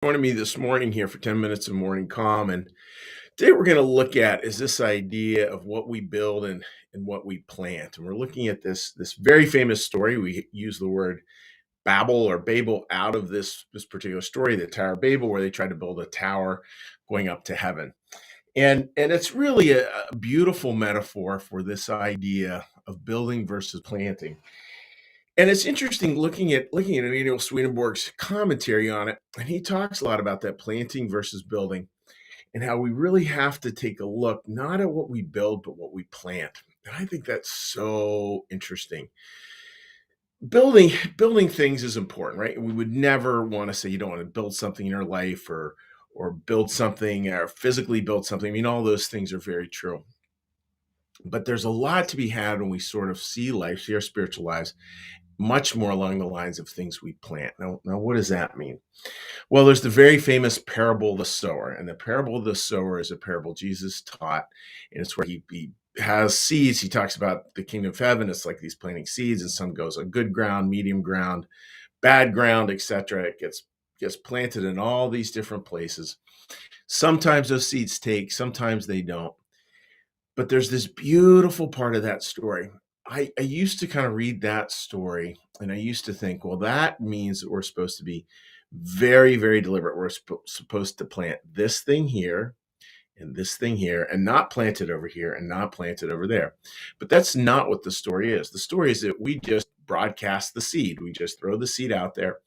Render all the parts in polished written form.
Joining me this morning here for 10 minutes of morning calm. And today we're going to look at is this idea of what we build and what we plant. And we're looking at this very famous story. We use the word Babel or Babel out of this particular story, the Tower of Babel, where they tried to build a tower going up to heaven. And it's really a beautiful metaphor for this idea of building versus planting. And it's interesting looking at Emmanuel Swedenborg's commentary on it, and he talks a lot about that planting versus building, and how we really have to take a look not at what we build, but what we plant. And I think that's so interesting. Building things is important, right? We would never want to say you don't want to build something in your life or build something or physically build something. I mean, all those things are very true. But there's a lot to be had when we sort of see life, see our spiritual lives much more along the lines of things we plant. Now, what does that mean? Well, there's the very famous parable of the sower, and the parable of the sower is a parable Jesus taught, and it's where he has seeds. He talks about the kingdom of heaven. It's like these planting seeds, and some goes on good ground, medium ground, bad ground, etc. It gets planted in all these different places. Sometimes those seeds take, sometimes they don't. But there's this beautiful part of that story. I used to kind of read that story and I used to think, well, that means that we're supposed to be very, very deliberate. We're supposed to plant this thing here and this thing here and not plant it over here and not plant it over there. But that's not what the story is. The story is that we just broadcast the seed. We just throw the seed out there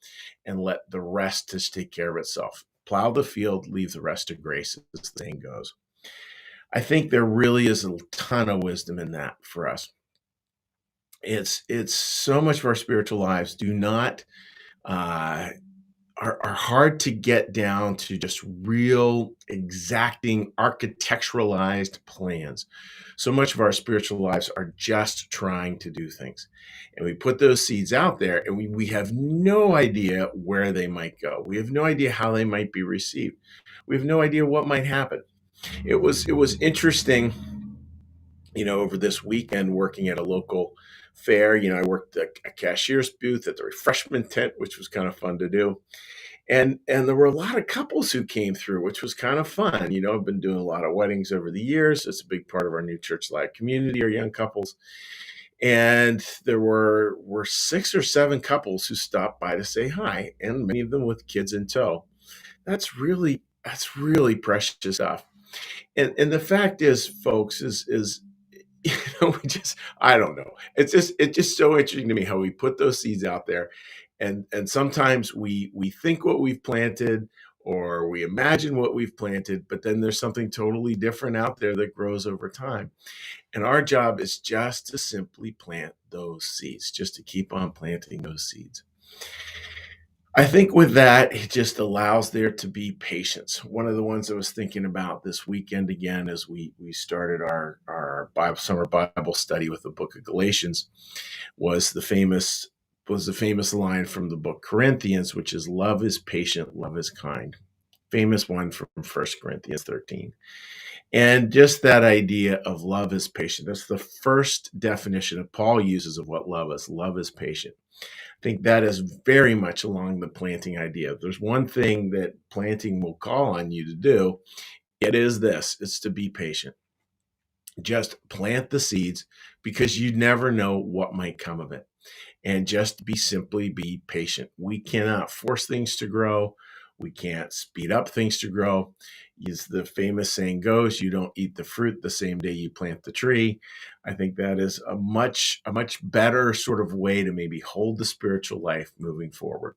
and let the rest just take care of itself. Plow the field, leave the rest to grace, as the saying goes. I think there really is a ton of wisdom in that for us. It's so much of our spiritual lives do not uh, are hard to get down to just real exacting architecturalized plans. So much of our spiritual lives are just trying to do things. And we put those seeds out there and we have no idea where they might go. We have no idea how they might be received. We have no idea what might happen. It was interesting, over this weekend working at a local fair. I worked a cashier's booth at the refreshment tent, which was kind of fun to do. And there were a lot of couples who came through, which was kind of fun. I've been doing a lot of weddings over the years. It's a big part of our new church life community, our young couples. And there were 6 or 7 couples who stopped by to say hi, and many of them with kids in tow. That's really precious stuff. And the fact is, folks, is I don't know. It's just so interesting to me how we put those seeds out there, and sometimes we think what we've planted or we imagine what we've planted, but then there's something totally different out there that grows over time. And our job is just to simply plant those seeds, just to keep on planting those seeds. I think with that, it just allows there to be patience. One of the ones I was thinking about this weekend again as we started our summer Bible study with the book of Galatians was the famous line from the book Corinthians, which is love is patient, love is kind. Famous one from 1 Corinthians 13. And just that idea of love is patient. That's the first definition that Paul uses of what love is. Love is patient. I think that is very much along the planting idea. If there's one thing that planting will call on you to do, it is this: it's to be patient. Just plant the seeds because you never know what might come of it. And just simply be patient. We cannot force things to grow. We can't speed up things to grow. As the famous saying goes, you don't eat the fruit the same day you plant the tree. I think that is a much better sort of way to maybe hold the spiritual life moving forward.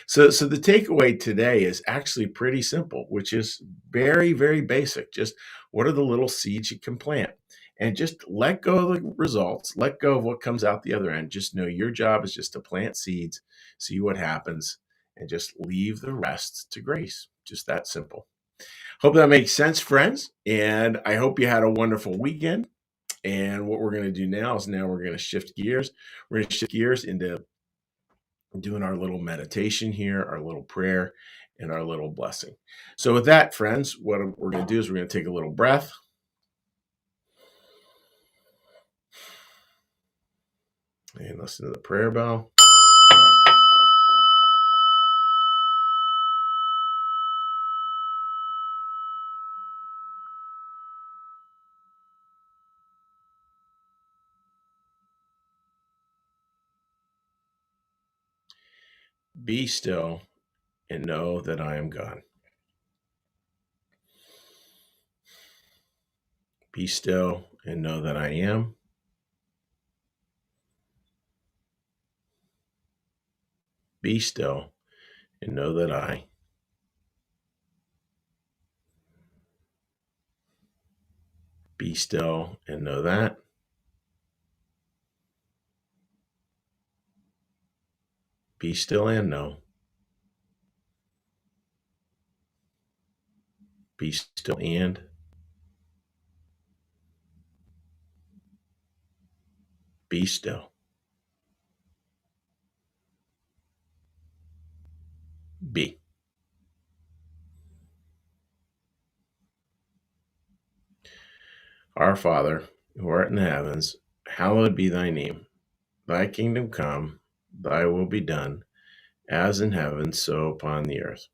So the takeaway today is actually pretty simple, which is very, very basic. Just what are the little seeds you can plant? And just let go of the results, let go of what comes out the other end. Just know your job is just to plant seeds, see what happens, and just leave the rest to grace. Just that simple. Hope that makes sense, friends. And I hope you had a wonderful weekend. And what we're going to do now is we're going to shift gears. We're going to shift gears into doing our little meditation here, our little prayer, and our little blessing. So, with that, friends, what we're going to do is we're going to take a little breath and listen to the prayer bell. Be still and know that I am God. Be still and know that I am. Be still and know that I. Be still and know that. Be still and know. Be still and. Be still. Be. Our Father, who art in the heavens, hallowed be thy name. Thy kingdom come, thy will be done, as in heaven, so upon the earth.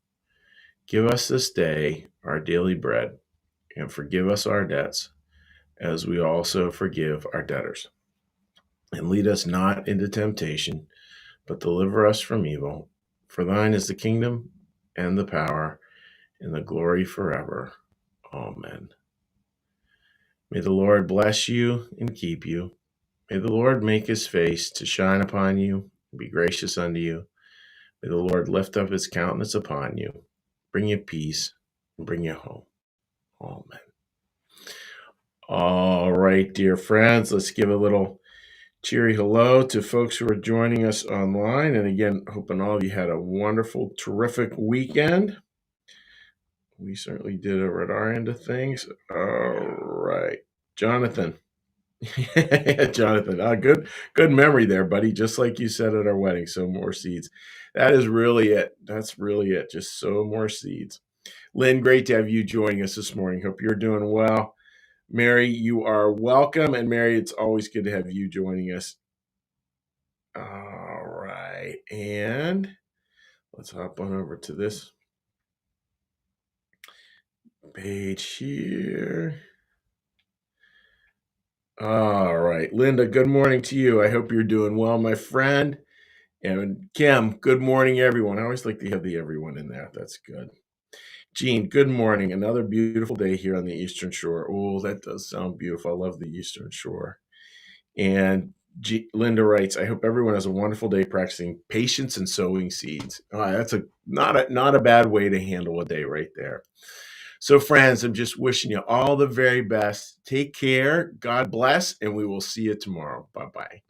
Give us this day our daily bread, and forgive us our debts, as we also forgive our debtors. And lead us not into temptation, but deliver us from evil. For thine is the kingdom, and the power, and the glory forever. Amen. May the Lord bless you and keep you. May the Lord make his face to shine upon you and be gracious unto you. May the Lord lift up his countenance upon you, bring you peace, and bring you home. Amen. All right, dear friends, let's give a little cheery hello to folks who are joining us online. And again, hoping all of you had a wonderful, terrific weekend. We certainly did over at our end of things. All right. Jonathan. Jonathan, good memory there, buddy. Just like you said at our wedding, sow more seeds. That is really it. That's really it. Just sow more seeds. Lynn, great to have you joining us this morning. Hope you're doing well. Mary, you are welcome. And Mary, it's always good to have you joining us. All right. And let's hop on over to this page here. All right. Linda, good morning to you. I hope you're doing well, my friend. And Kim, good morning, everyone. I always like to have the everyone in there. That's good. Jean, good morning. Another beautiful day here on the Eastern Shore. Oh, that does sound beautiful. I love the Eastern Shore. And Linda writes, I hope everyone has a wonderful day practicing patience and sowing seeds. That's not a bad way to handle a day right there. So, friends, I'm just wishing you all the very best. Take care. God bless, and we will see you tomorrow. Bye-bye.